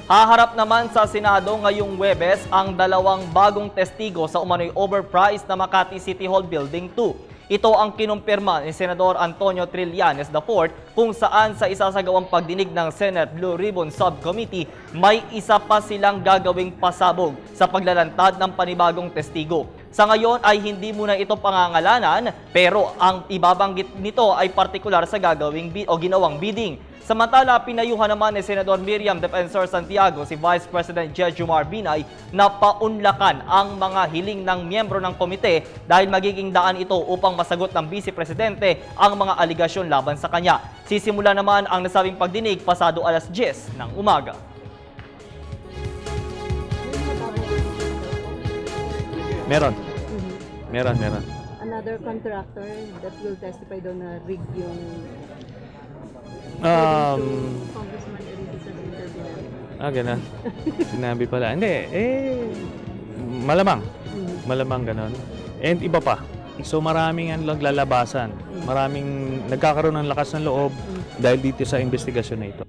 Haharap naman sa Senado ngayong Huwebes ang dalawang bagong testigo sa umano'y overpriced na Makati City Hall Building 2. Ito ang kinumpirma ni Senador Antonio Trillanes IV kung saan sa isasagawang pagdinig ng Senate Blue Ribbon Subcommittee may isa pa silang gagawing pasabog sa paglalantad ng panibagong testigo. Sa ngayon ay hindi muna ito pangangalanan pero ang ibabanggit nito ay partikular sa ginawang bidding. Samantala, pinayuhan naman ni Senador Miriam Defensor Santiago si Vice President Jejomar Binay na paunlakan ang mga hiling ng miyembro ng komite dahil magiging daan ito upang masagot ng Vice Presidente ang mga aligasyon laban sa kanya. Sisimula naman ang nasabing pagdinig pasado alas 10 ng umaga. Meron. Another contractor that will testify daw na rig yung Congressman Enrique sa interview. Ganun. Sinabi pala. Hindi, malamang. Malamang ganun. And iba pa. So maraming naglalabasan. Maraming nagkakaroon ng lakas ng loob dahil dito sa investigasyon na ito.